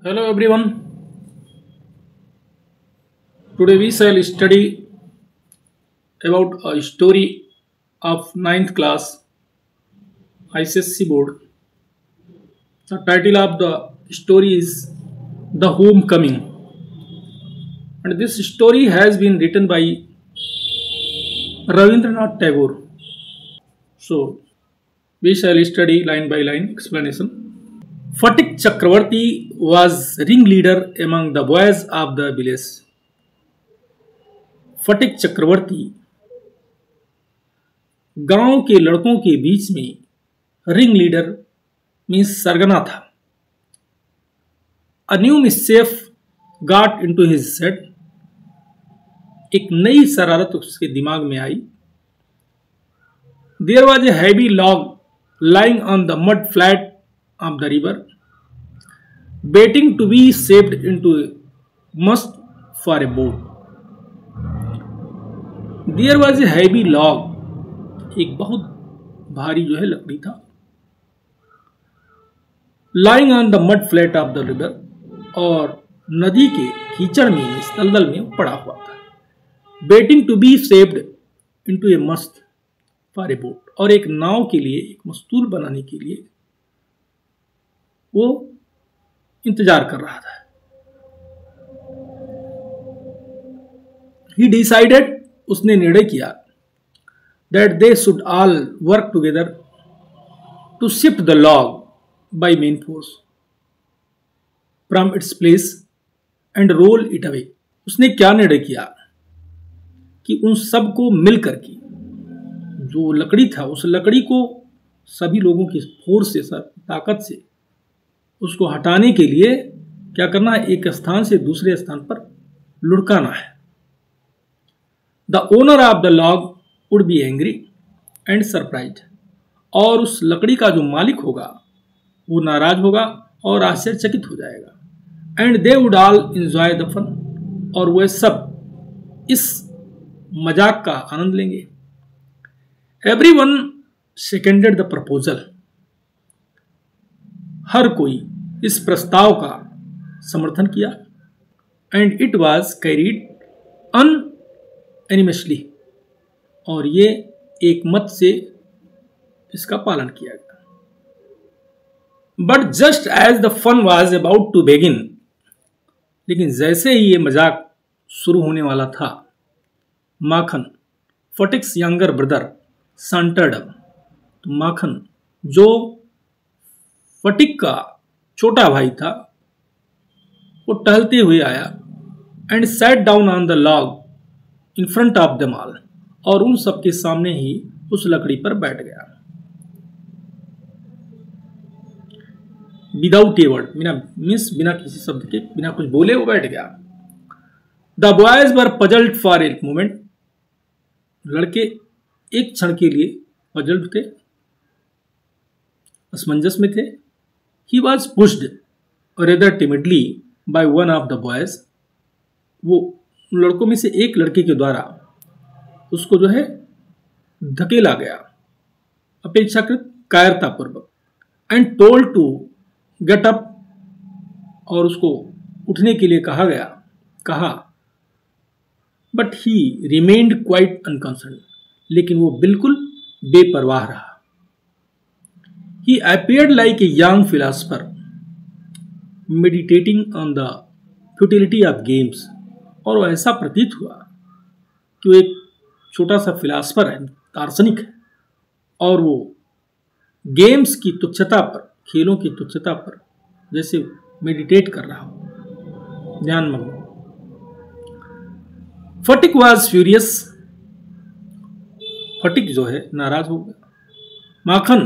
Hello everyone. Today we shall study about a story of ninth class ICSC board. The title of the story is The Homecoming, and this story has been written by Ravindranath Tagore. So we shall study line by line explanation. Fatik Chakravarti was ringleader among the boys of the village. फटिक चक्रवर्ती गांव के लड़कों के बीच में ring leader means सरगना था. A new mischief got into his head. एक नई शरारत उसके दिमाग में आई. There was a heavy log lying on the mud flat of the river waiting to be saved into must for a boat. There was a heavy log. एक बहुत भारी जो है लकड़ी था. Lying on the mud flat of the river. और नदी के कीचड़ में इस दलदल में पड़ा हुआ था. Waiting to be saved into a mast for a boat. और एक नाव के लिए, एक मस्तूल बनाने के लिए वो इंतजार कर रहा था. He decided. उसने निर्णय किया that they should all work together to shift the log by main force from its place and roll it away. उसने क्या निर्णय किया कि उन सबको मिल करके जो लकड़ी था उस लकड़ी को सभी लोगों की फोर्स से, ताकत से उसको हटाने के लिए क्या करना है, एक स्थान से दूसरे स्थान पर लुढ़काना है. The owner of the log would be angry and surprised. और उस लकड़ी का जो मालिक होगा वो नाराज होगा और आश्चर्यचकित हो जाएगा. And they would all enjoy the fun. और वे सब इस मजाक का आनंद लेंगे. Everyone seconded the proposal. हर कोई इस प्रस्ताव का समर्थन किया. And it was carried unanimously. और ये एक मत से इसका पालन किया गया. But just as the fun was about to begin. लेकिन जैसे ही ये मजाक शुरू होने वाला था, माखन, फटिक्स यंगर ब्रदर, सांटर्ड. तो माखन जो फटिक का छोटा भाई था वो टहलते हुए आया and sat down on the log in front of them all. और उन सबके सामने ही उस लकड़ी पर बैठ गया. विदाउट ए वर्ड, बिना किसी शब्द के, बिना कुछ बोले वो बैठ गया. The boys were puzzled for a moment. लड़के एक क्षण के लिए पजल्ड थे, असमंजस में थे. He was pushed rather timidly by one of the boys. वो लड़कों में से एक लड़के के द्वारा उसको जो है धकेला गया अपेक्षाकृत कायरतापूर्वक. And told to get up. और उसको उठने के लिए कहा. But he remained quite unconcerned. लेकिन वो बिल्कुल बेपरवाह रहा. He appeared like a young philosopher meditating on the futility of games. और वो ऐसा प्रतीत हुआ कि वो एक छोटा सा फिलासफर है, दार्शनिक है, और वो गेम्स की तुच्छता पर, खेलों की तुच्छता पर जैसे मेडिटेट कर रहा हो, ध्यान मग्न. फटिक वॉज फ्यूरियस. फटिक जो है नाराज हो गया. माखन,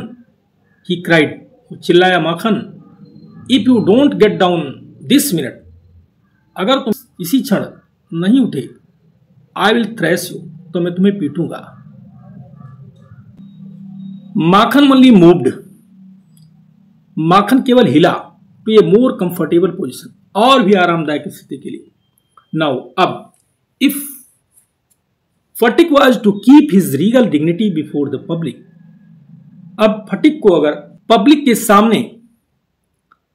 ही क्राइड, वो चिल्लाया, Makhan, if you don't get down this minute. अगर तुम इसी क्षण नहीं उठे, आई विल थ्रैश यू, तो मैं तुम्हें पीटूंगा. माखन ओनली मूव्ड. माखन केवल हिला to a more comfortable position, और भी आरामदायक स्थिति के लिए. नाउ अब if Phatik was to keep his regal dignity before the public. अब फटिक को अगर पब्लिक के सामने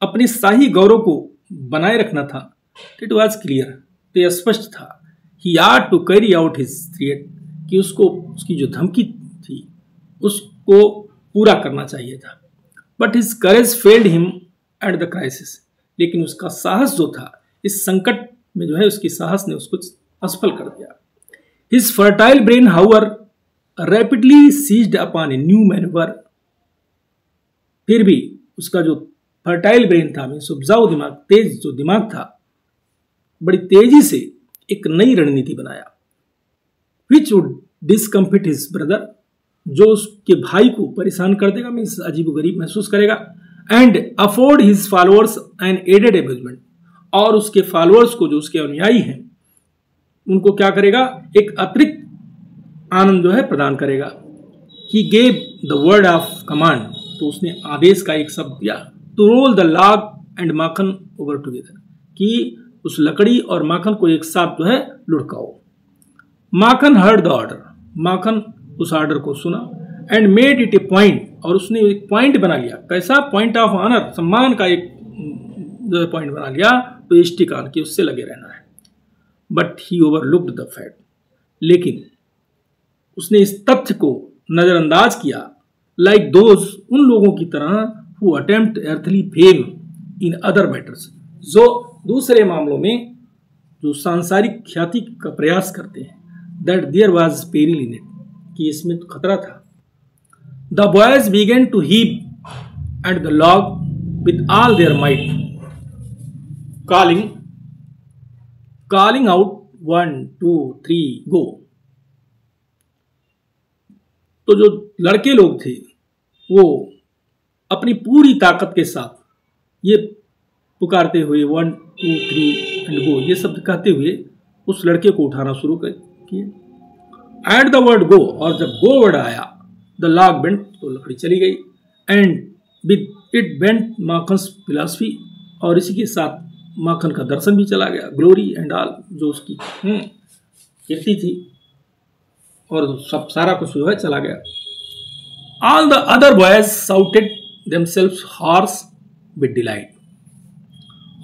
अपने शाही गौरव को बनाए रखना था, इट वॉज क्लियर, तो यह स्पष्ट था, he are to carry out his threat, कि उसको उसकी जो धमकी थी उसको पूरा करना चाहिए था। But his courage failed him at the crisis, लेकिन उसका साहस जो था इस संकट में जो है उसकी साहस ने उसको असफल कर दिया। His fertile brain however rapidly seized upon a new manoeuvre, फिर भी उसका जो फर्टाइल ब्रेन था, मीन्स उपजाऊ दिमाग, तेज जो दिमाग था, बड़ी तेजी से एक नई रणनीति बनाया, विच वुड डिसकम्फिट हिज ब्रदर, जो उसके भाई को परेशान कर देगा, मीन्स अजीबोगरीब महसूस करेगा, and afford his followers an added amusement, और उसके फॉलोअर्स को, जो उसके अनुयायी हैं, उनको क्या करेगा, एक अतिरिक्त आनंद जो है प्रदान करेगा। He gave the word of command, तो उसने आदेश का एक शब्द दिया, to roll the log and Makhan over together, कि उस लकड़ी और माखन को एक साथ जो है लुढ़काओ। माखन हर्ड द ऑर्डर, माखन उस ऑर्डर को सुना, and made it A point, और उसने एक पॉइंट बना लिया, कैसा, पॉइंट ऑफ ऑनर, सम्मान का एक जो है पॉइंट बना लिया, तो स्टिक ऑन, कि उससे लगे रहना है। But he overlooked the fact, लेकिन उसने इस तथ्य को नजरअंदाज किया, लाइक दोज, उन लोगों की तरह, who attempt earthly fame in other matters, जो दूसरे मामलों में जो सांसारिक ख्याति का प्रयास करते हैं, that there was peril in it, कि इसमें तो खतरा था। The boys began to heave at the log with all their might, calling out 1 2 3 go, तो जो लड़के लोग थे वो अपनी पूरी ताकत के साथ ये पुकारते हुए 1 2 3 एंड गो, ये शब्द कहते हुए उस लड़के को उठाना शुरू किए। एट द वर्ड गो, और जब गो वर्ड आया, द लॉग बेंट, तो लकड़ी चली गई, and with it bent Makhan's philosophy, और इसी के साथ माखन का दर्शन भी चला गया, ग्लोरी एंड ऑल, जो उसकी कीर्ति थी, और सब सारा कुछ जो है चला गया। All the other boys shouted themselves horse with delight,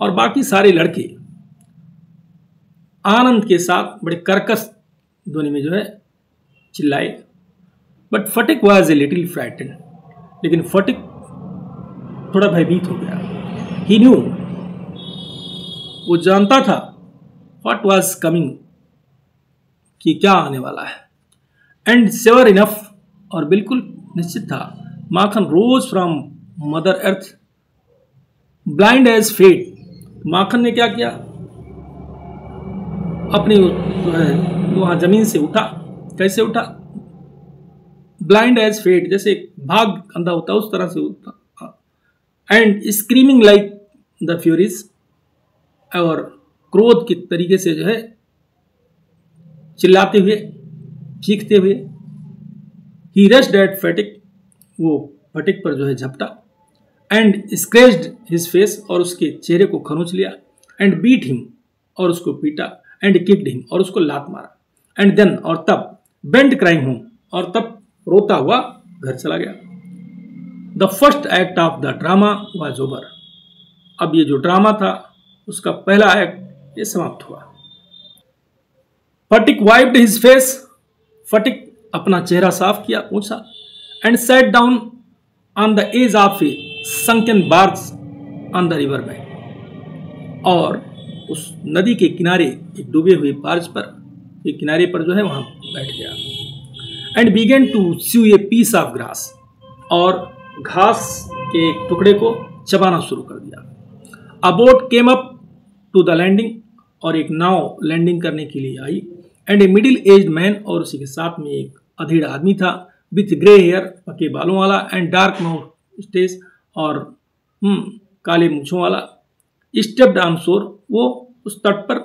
और बाकी सारे लड़के आनंद के साथ बड़े कर्कश ध्वनि में जो है चिल्लाए। But Phatik was a little frightened, लेकिन फटिक थोड़ा भयभीत हो गया। ही न्यू, वो जानता था, व्हाट वाज कमिंग, कि क्या आने वाला है, एंड श्योर इनफ, और बिल्कुल निश्चित था, Makhan rose from mother earth blind as fate, Makhan ने क्या किया, अपनी वहां जमीन से उठा, कैसे उठा, ब्लाइंड एज फेट, जैसे भाग अंधा होता उस तरह से उठा, and screaming like the Furies, और क्रोध के तरीके से जो है चिल्लाते हुए, चीखते हुए, ही रश्ड एट फटिक, वो फटिक पर जो है झपटा, एंड स्क्रैच्ड हिज फेस, और उसके चेहरे को खरोंच लिया, एंड बीट हिम, और उसको पीटा, एंड किक्ड हिम, और उसको लात मारा, एंड देन, और तब, बेंट क्राइंग होम, और तब रोता हुआ घर चला गया। The first act of the drama was over, अब ये जो ड्रामा था उसका पहला एक्ट ये समाप्त हुआ। Phatik wiped his face, Phatik अपना चेहरा साफ किया, पूछा, and sat down on the as of a sunken barge on the river bank, और उस नदी के किनारे एक डूबे हुए बार्ज पर, एक किनारे पर जो है वहां बैठ गया, and began to chew a piece of grass, और घास के एक टुकड़े को चबाना शुरू कर दिया। A boat came up to the landing, और एक नाव लैंडिंग करने के लिए आई, and a middle aged man, और उसी के साथ में एक अधेड़ आदमी था, विथ ग्रे हेयर, पके बालों वाला, एंड डार्क माउस्टेच, और काले मूछों वाला, स्टेप्ड ऑन शोर, वो उस तट पर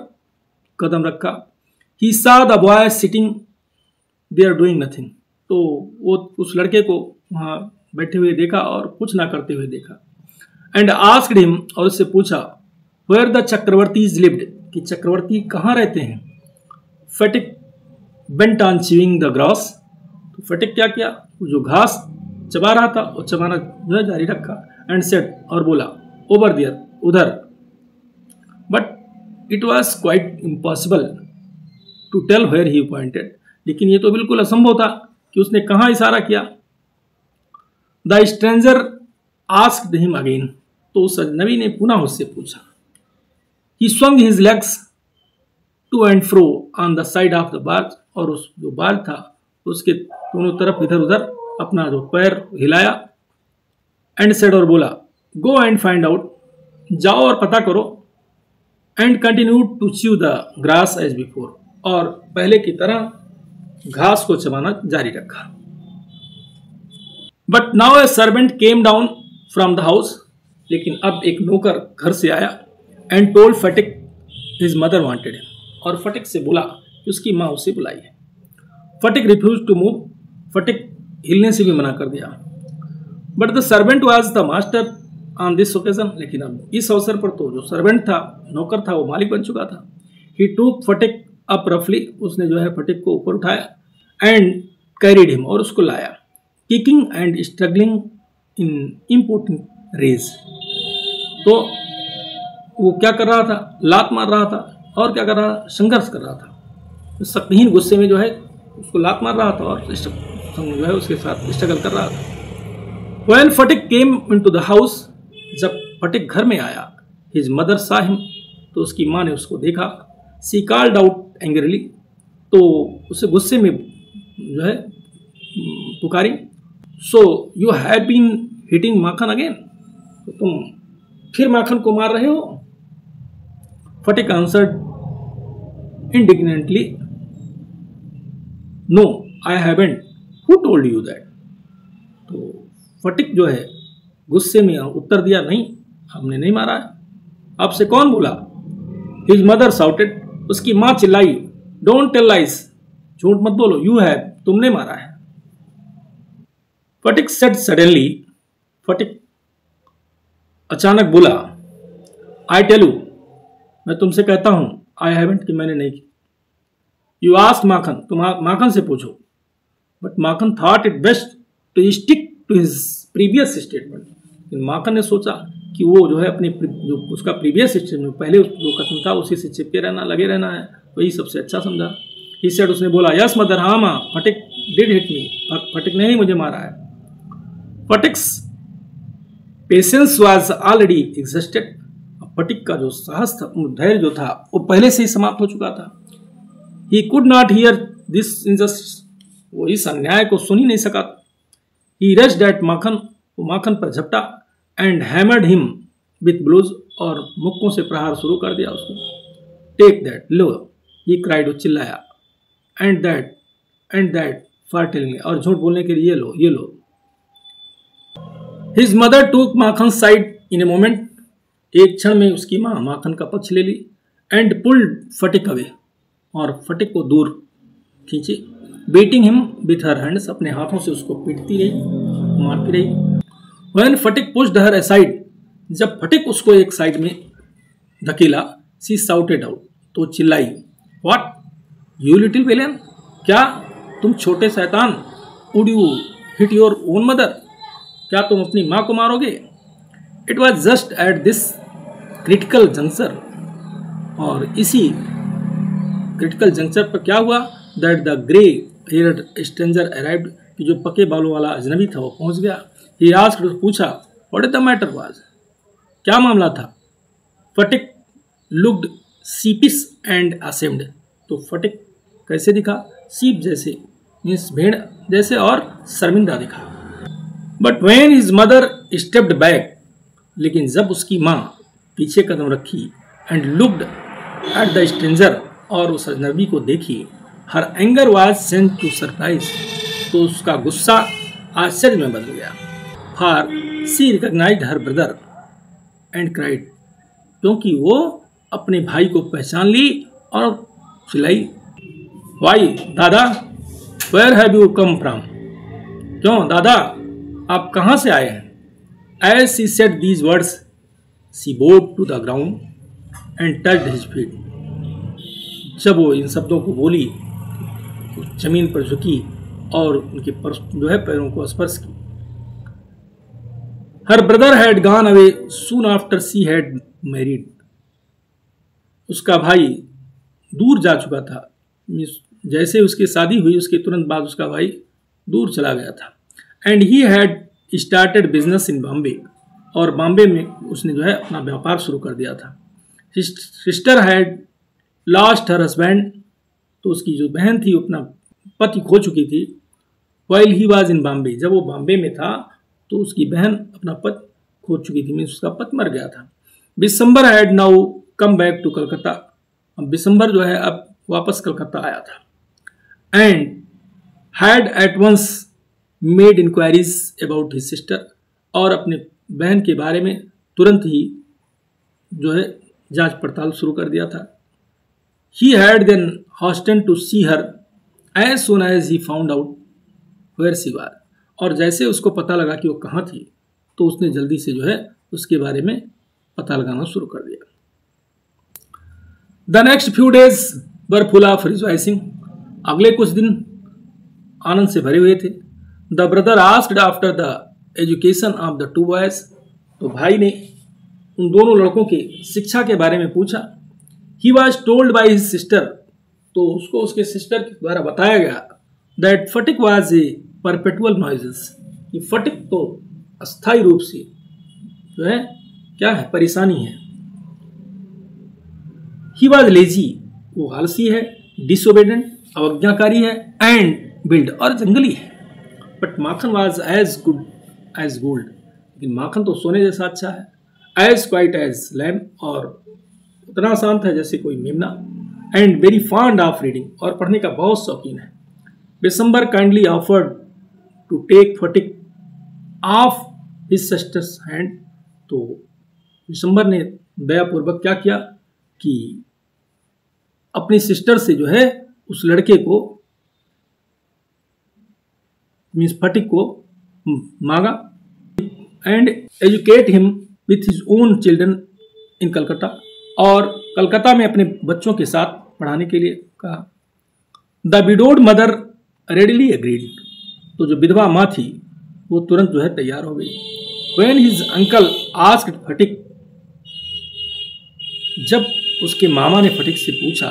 कदम रखा। He saw the boy sitting there doing nothing, तो वो उस लड़के को वहां बैठे हुए देखा और कुछ ना करते हुए देखा। एंड आस्क्ड हिम, और उससे पूछा, वेयर द चक्रवर्तीज लिव्ड, कि चक्रवर्ती कहाँ रहते हैं। Phatik bent on chewing the grass, तो फटिक क्या किया, जो घास चबा रहा था वो चबाना जो है जारी रखा, एंड सेड, और बोला, ओवर देयर, उधर, but it was quite impossible to tell where he pointed, लेकिन ये तो बिल्कुल असंभव था कि उसने कहाँ इशारा किया। The stranger asked him again, तो उस अजनबी ने पुनः उससे पूछा। ही swung his legs to and fro on the side of the barge, और उस जो बार्ज था उसके दोनों तरफ इधर उधर अपना जो पैर हिलाया। एंड सेड, और बोला, गो एंड फाइंड आउट, जाओ और पता करो। And continue to chew the grass as before, और पहले की तरह घास को चबाना जारी रखा। But now a servant came down from the house, लेकिन अब एक नौकर घर से आया। And told Phatik his mother wanted him, और फटिक से बोला कि उसकी माँ उसे बुलाई है। फटिक रिफ्यूज टू मूव, फटिक हिलने से भी मना कर दिया। But the servant was the master on this occasion, लेकिन अब इस अवसर पर तो जो सर्वेंट था, नौकर था, वो मालिक बन चुका था। ही टूक फटिक अप रफली, उसने जो है फटिक को ऊपर उठाया। एंड कैरिड हिम, और उसको लाया। Kicking and struggling in impotent rage, तो वो क्या कर रहा था, लात मार रहा था, और क्या कर रहा था, संघर्ष कर रहा था। शक्तिहीन गुस्से में जो है उसको लात मार रहा था और जो है उसके साथ स्ट्रगल कर रहा था। When Phatik came into the house, जब फटिक घर में आया, हिज मदर सा हिम, तो उसकी माँ ने उसको देखा। सी कॉल्ड आउट एंग्रीली, तो उसे गुस्से में जो है पुकारी। So you have been hitting Makhan again, तो तुम फिर माखन को मार रहे हो। Phatik answered indignantly, no I haven't, who told you that. तो फटिक जो है गुस्से में उत्तर दिया, नहीं, हमने नहीं मारा है, आपसे कौन बोला। हिज मदर साउटेड, उसकी माँ चिल्लाई, डोंट टेल लाइज, झूठ मत बोलो, यू हैव, तुमने मारा है। फटिक सेड सडनली, फटिक अचानक बोला, आई टेल यू, मैं तुमसे कहता हूं, आई हैवेंट, कि मैंने नहीं की। यू आस्क माखन, तुम माखन से पूछो। But Makhan thought it best to stick to his previous statement. Makhan ने सोचा कि वो जो है अपनी जो उसका प्रीवियस स्टेटमेंट, पहले जो कथन था उसी से चिपके रहना, लगे रहना है, वही सबसे अच्छा समझा। ही सेड, उसने बोला, यस मदर, हाँ माँ, फटिक डिड हिट मी, फटिक ने ही मुझे मारा है। फटिक्स पेशेंस वाज ऑलरेडी एग्जिस्टेड, फटिक का जो साहस था, धैर्य जो था, वो पहले से ही समाप्त हो चुका था। He could not here this injustice, वो इस अन्याय को सुन ही नहीं सका। ही रश्ड एट माखन, वो माखन पर झपटा। And hammered him with blows, और मुक्कों से प्रहार शुरू कर दिया उसको। टेक दैट, लो, ही क्राइड, वो चिल्लाया। एंड दैट फॉर टेलिंग, और झूठ बोलने के लिए ये लो, ये लो। हिज मदर टूक माखन साइड इन ए मोमेंट, एक क्षण में उसकी माँ माखन का पक्ष ले ली। एंड पुल्ड फटिक अवे, और फटिक को दूर खींचे। Beating him with her hands, अपने हाथों से उसको पीटती रही, मारती रही। When Sphatik pushed her aside, जब फटिक उसको एक साइड में धकेला, सी साउटेड आउट, तो चिल्लाई, व्हाट यू लिटिल विलेन, क्या तुम छोटे शैतान, would you hit your own mother, क्या तुम अपनी माँ को मारोगे। It was just at this critical juncture, और इसी क्रिटिकल जंक्चर पर क्या हुआ, that the grey heard stranger arrived, कि जो पके बालों वाला अजनबी था वो पहुंच गया। ही आस्क्ड, पूछा, what is the matter was, क्या मामला था। फटिक लुक्ड सीपिश एंड असेम्ड, तो फटिक कैसे दिखा, सीप जैसे, मीन्स भेड़ जैसे, और शर्मिंदा दिखा। But when his mother stepped back, लेकिन जब उसकी माँ पीछे कदम रखी, and looked at the stranger, और उस अजनबी को देखी, her anger was sent to surprise, तो उसका गुस्सा आश्चर्य में बदल गया। For she recognised her brother and cried, क्योंकि वो अपने भाई को पहचान ली और चिल्लाई, why dada, where have you come from, क्यों दादा आप कहाँ से आए हैं। As she said these words, she bowed to the ground and touched his feet. जब वो इन शब्दों को बोली, तो जमीन पर झुकी और उनके जो है पैरों को स्पर्श की। Her brother had gone away soon after she had married. उसका भाई दूर जा चुका था। जैसे उसकी शादी हुई उसके तुरंत बाद उसका भाई दूर चला गया था। And he had started business in Bombay, और बॉम्बे में उसने जो है अपना व्यापार शुरू कर दिया था। Sister had lost her husband, तो उसकी जो बहन थी वो अपना पति खो चुकी थी। While he was in Bombay, जब वो बॉम्बे में था तो उसकी बहन अपना पति खो चुकी थी, मीन्स उसका पति मर गया था। December had now come back to Calcutta, अब दिसंबर जो है अब वापस कलकत्ता आया था। And had at once made inquiries about his sister, और अपने बहन के बारे में तुरंत ही जो है जांच पड़ताल शुरू कर दिया था। He had then hastened to see her as soon as he found out where she was, और जैसे उसको पता लगा कि वो कहाँ थी तो उसने जल्दी से जो है उसके बारे में पता लगाना शुरू कर दिया। The next few days were full of rejoicing, अगले कुछ दिन आनंद से भरे हुए थे। The brother asked after the education of the two boys, तो भाई ने उन दोनों लड़कों की शिक्षा के बारे में पूछा। He was told by his sister, तो उसको उसके सिस्टर के द्वारा बताया गया that Phatik was a perpetual nuisance, कि फटिक तो अस्थायी रूप से जो है क्या है, परेशानी है। ही वॉज लेजी, वो आलसी है, डिसोबेडेंट, अवज्ञाकारी है, एंड बिल्ड, और जंगली है। But Makhan was as good as gold, लेकिन माखन तो सोने जैसा अच्छा है। एज क्वाइट एज लैम, और उतना शांत है जैसे कोई मेमना। And very fond of reading, और पढ़ने का बहुत शौकीन है। December kindly offered to take Phatik off his sister's hand, तो दिसंबर ने दयापूर्वक क्या किया कि अपनी सिस्टर से जो है उस लड़के को मीन्स फटिक को मांगा। And educate him with his own children in Calcutta, और कलकत्ता में अपने बच्चों के साथ पढ़ाने के लिए कहा। The widowed mother readily agreed, तो जो विधवा माँ थी वो तुरंत जो है तैयार हो गई। When his uncle asked Phatik, जब उसके मामा ने फटिक से पूछा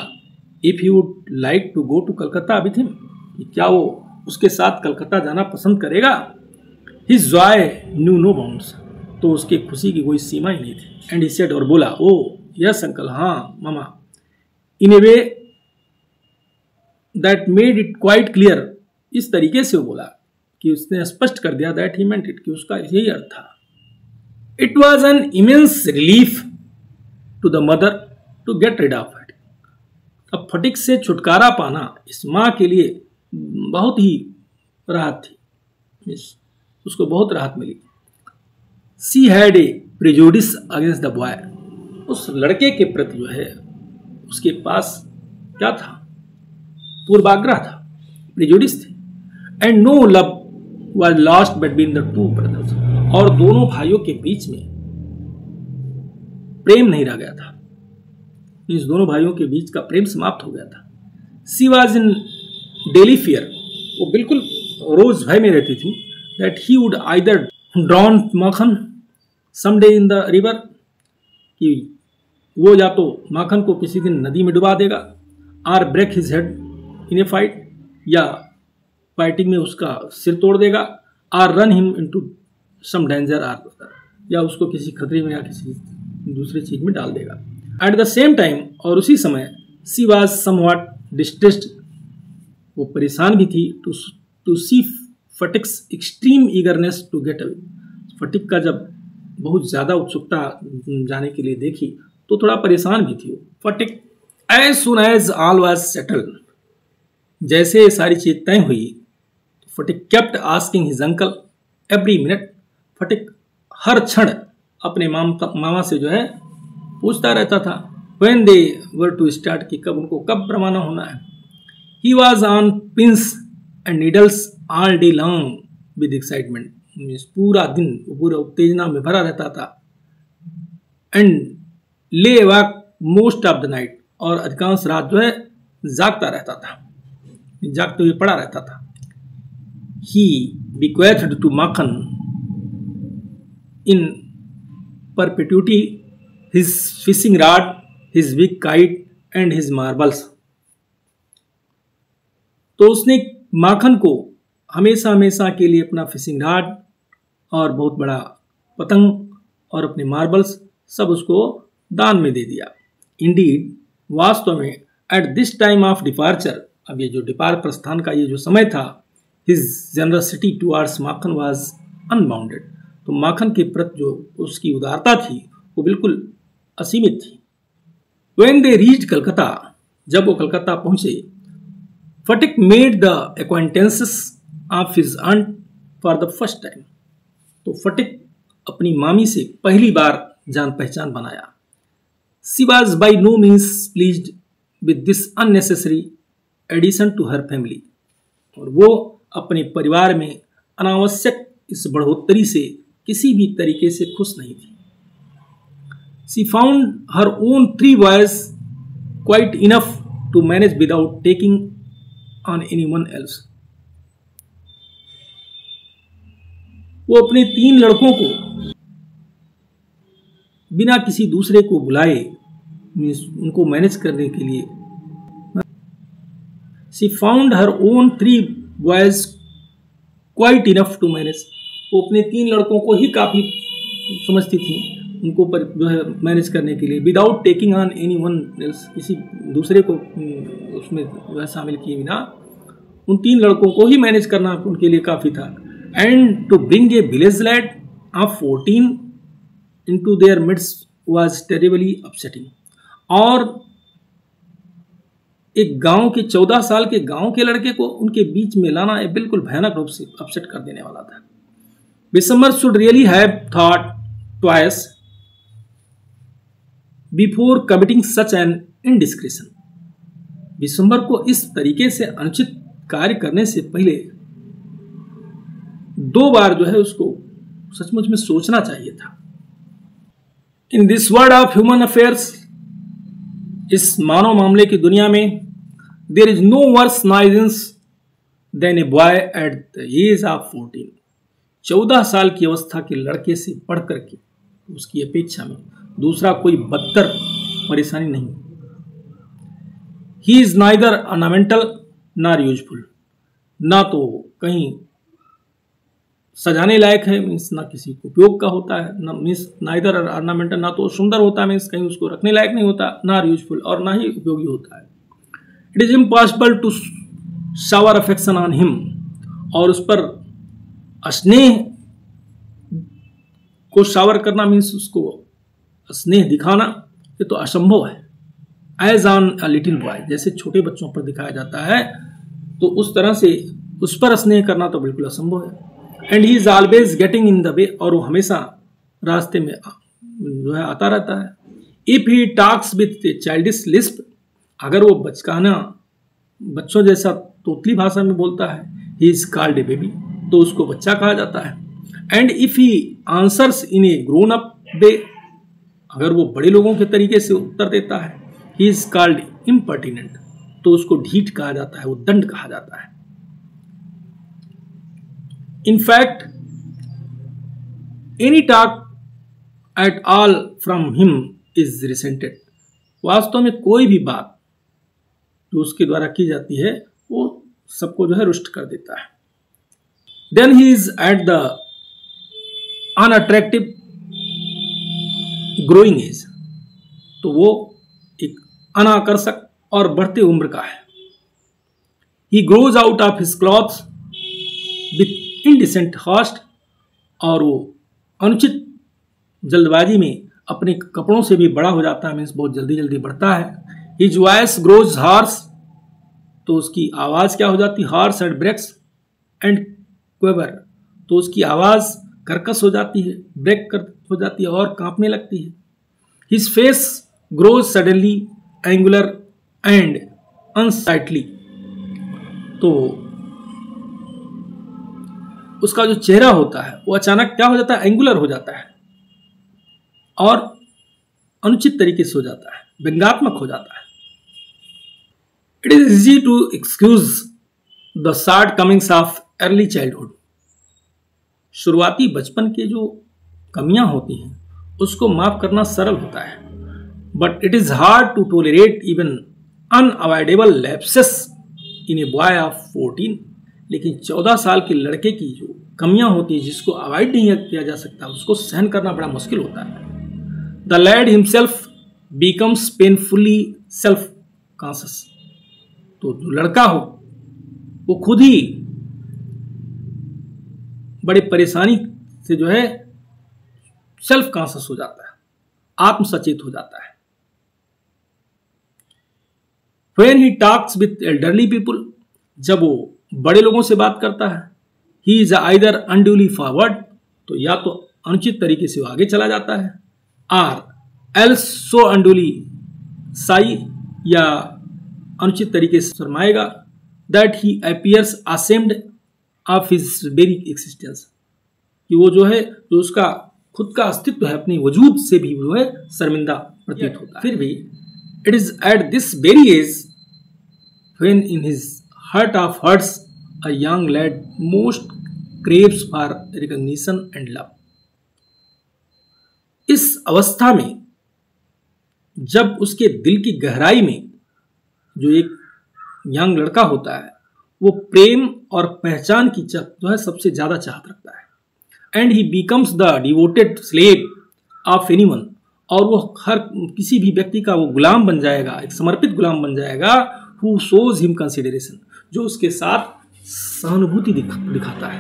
if he would like to go to Calcutta with him, क्या वो उसके साथ कलकत्ता जाना पसंद करेगा। His joy knew no bounds, तो उसके खुशी की कोई सीमा ही नहीं थी। एंड ही सेड, और बोला, ओ यस अंकल, हाँ मामा, in a way that made it quite clear, इस तरीके से वो बोला कि उसने स्पष्ट कर दिया दैट ही मेंट इट, कि उसका यही अर्थ था। It was an immense relief to the mother to get rid of it, अब फटिक से छुटकारा पाना इस माँ के लिए बहुत ही राहत थी, उसको बहुत राहत मिली। She had a prejudice against the boy, उस लड़के के प्रति जो है उसके पास क्या था, पूर्वाग्रह था, प्रेजुडिस थे। And no love was lost between the two brothers, और दोनों भाइयों के बीच में प्रेम नहीं रह गया था, मीन्स दोनों भाइयों के बीच का प्रेम समाप्त हो गया था। सी वॉज इन डेली फियर, वो बिल्कुल रोज भय में रहती थी that he would either drawn Makhan someday in the river, कि वो या तो माखन को किसी दिन नदी में डुबा देगा, or break his head in a fight, या फाइटिंग में उसका सिर तोड़ देगा, or run him into some danger or, या उसको किसी खतरे में या किसी दूसरी चीज में डाल देगा। एट द सेम टाइम, और उसी समय, सी वॉज समवॉट डिस्ट्रेस्ड, वो परेशान भी थी to see Phatik's extreme eagerness to get away, Phatik का जब बहुत ज़्यादा उत्सुकता जाने के लिए देखी तो थोड़ा परेशान भी थी वो। Phatik as soon as all was settled, जैसे ये सारी चीज तय हुई, Phatik kept asking his uncle every minute, Phatik हर क्षण अपने मामा से जो है पूछता रहता था when they were to start, कि कब उनको कब रवाना होना है। He was on pins and needles all day long with excitement, पूरा दिन पूरा उत्तेजना में भरा रहता था। एंड ले walk most of the night, और अधिकांश रात जो है जागता रहता था, जागते हुए पड़ा रहता था। He bequeathed to Makhan in perpetuity his fishing rod, his big kite and his marbles. तो उसने माखन को हमेशा हमेशा के लिए अपना फिशिंग रॉड और बहुत बड़ा पतंग और अपने मार्बल्स सब उसको दान में दे दिया। इंडीड, वास्तव में at this time of departure, अब ये जो प्रस्थान का ये जो समय था, his generosity towards Makhan was unbounded. तो माखन के प्रति जो उसकी उदारता थी वो बिल्कुल असीमित थी। व्हेन दे रीच्ड कलकत्ता, जब वो कलकत्ता पहुंचे, Phatik made the acquaintances of his aunt for the first time. तो फटिक अपनी मामी से पहली बार जान पहचान बनाया। She was by no means pleased with this unnecessary addition to her family, और वो अपने परिवार में अनावश्यक इस बढ़ोतरी से किसी भी तरीके से खुश नहीं थी। She found her own 3 boys quite enough to manage without taking on anyone else. वो अपने 3 लड़कों को बिना किसी दूसरे को बुलाए उनको मैनेज करने के लिए, she found her own 3 boys quite enough to manage. वो अपने 3 लड़कों को ही काफी समझती थी उनको पर जो है मैनेज करने के लिए, without taking on anyone else, किसी दूसरे को उसमें जो है शामिल किए बिना उन 3 लड़कों को ही मैनेज करना उनके लिए काफी था। And to bring a village lad of 14 into their midst was terribly upsetting। और एक गांव के 14 साल के गांव के लड़के को उनके बीच में लाना एक बिल्कुल भयानक रूप से अपसेट कर देने वाला था। Vishambar should really have thought twice before committing such an indiscretion। Vishambar को इस तरीके से अनुचित कार्य करने से पहले 2 बार जो है उसको सचमुच में सोचना चाहिए था। In this world of human affairs, इस मानव मामले की दुनिया में, there is no worse nuisance than a boy at the as of 14। 14 साल की अवस्था के लड़के से बढ़ करके उसकी अपेक्षा में दूसरा कोई बदतर परेशानी नहीं। He is neither ornamental nor useful, ना तो कहीं सजाने लायक है, मीन्स ना किसी को उपयोग का होता है, ना मीन्स नाइदर ऑर्नामेंटल, ना तो सुंदर होता है, मीन्स कहीं उसको रखने लायक नहीं होता, ना यूजफुल, और ना ही उपयोगी होता है। It is impossible to shower affection on him, और उस पर स्नेह को शावर करना मीन्स उसको स्नेह दिखाना, ये तो असंभव है। As on a little boy, जैसे छोटे बच्चों पर दिखाया जाता है, तो उस तरह से उस पर स्नेह करना तो बिल्कुल असंभव है। And he is always getting in the way, और वो हमेशा रास्ते में जो है आता रहता है। If he talks with childish Lisp, अगर वो बचकाना बच्चों जैसा तोतली भाषा में बोलता है, he is called a baby, तो उसको बच्चा कहा जाता है। And if he answers in a grown up way, अगर वो बड़े लोगों के तरीके से उत्तर देता है, ही इज कॉल्ड इम्पर्टिनेंट, तो उसको ढीठ कहा जाता है, वो दंड कहा जाता है। In fact, any talk at all from him is resented। वास्तव में कोई भी बात जो उसके द्वारा की जाती है वो सबको जो है रुष्ट कर देता है। Then he is at the unattractive growing age, तो वो एक अनाकर्षक और बढ़ते उम्र का है। He grows out of his clothes with indecent haste, और वो अनुचित जल्दबाजी में अपने कपड़ों से भी बड़ा हो जाता है, मीन्स बहुत जल्दी जल्दी बढ़ता है। His voice grows hoarse, तो उसकी आवाज क्या हो जाती है, हार्स एंड ब्रेक्स एंड क्वेवर, तो उसकी आवाज कर्कश हो जाती है, ब्रेक कर हो जाती है और कांपने लगती है। His face grows suddenly angular and unsightly, तो उसका जो चेहरा होता है वो अचानक क्या हो जाता है, एंगुलर हो जाता है और अनुचित तरीके से हो जाता है, व्यंग्यात्मक हो जाता है। It is easy to excuse the shortcomings of early childhood, शुरुआती बचपन के जो कमियां होती हैं उसको माफ करना सरल होता है। But it is hard to tolerate even unavoidable lapses in a boy of 14. लेकिन 14 साल के लड़के की जो कमियां होती है जिसको अवॉइड नहीं किया जा सकता उसको सहन करना बड़ा मुश्किल होता है. The lad himself becomes painfully self-conscious. तो जो लड़का हो वो खुद ही बड़ी परेशानी से जो है सेल्फ कॉन्शियस हो जाता है, आत्म सचेत हो जाता है. When he talks with elderly people, जब वो बड़े लोगों से बात करता है, he is either unduly forward, तो या तो अनुचित तरीके से वो आगे चला जाता है, or else so unduly shy, या अनुचित तरीके से शर्माएगा, that he appears ashamed of his very existence, कि वो जो है जो उसका खुद का अस्तित्व है अपने वजूद से भी वो है शर्मिंदा प्रतीत होता है. फिर भी it is at this very age when in his heart of hearts a young lad most craves for recognition and love. इस अवस्था में जब उसके दिल की गहराई में जो एक यंग लड़का होता है वो प्रेम और पहचान की जो है सबसे ज्यादा चाहत रखता है. And he becomes the devoted slave of anyone, और वो हर किसी भी व्यक्ति का वो गुलाम बन जाएगा, एक समर्पित गुलाम बन जाएगा. हु शोज हिम कंसिडरेशन, जो उसके साथ सहानुभूति दिखाता है.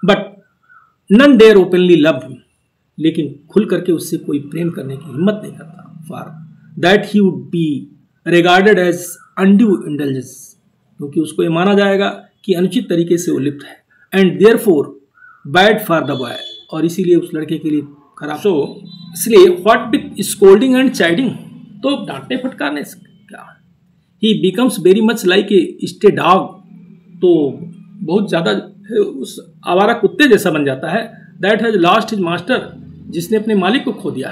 But none dare openly love him, लेकिन खुल करके उससे कोई प्रेम करने की हिम्मत नहीं करता. For that he would be regarded as undue indulgence, क्योंकि उसको ये माना जाएगा कि अनुचित तरीके से वो लिप्त है. And therefore bad for the boy, और इसीलिए उस लड़के के लिए खराब. सो इसलिए what with scolding and chiding, तो डांटने फटकारने से क्या. ही becomes very much like a stay dog, तो बहुत ज़्यादा उस आवारा कुत्ते जैसा बन जाता है. That has lost his master, जिसने अपने मालिक को खो दिया.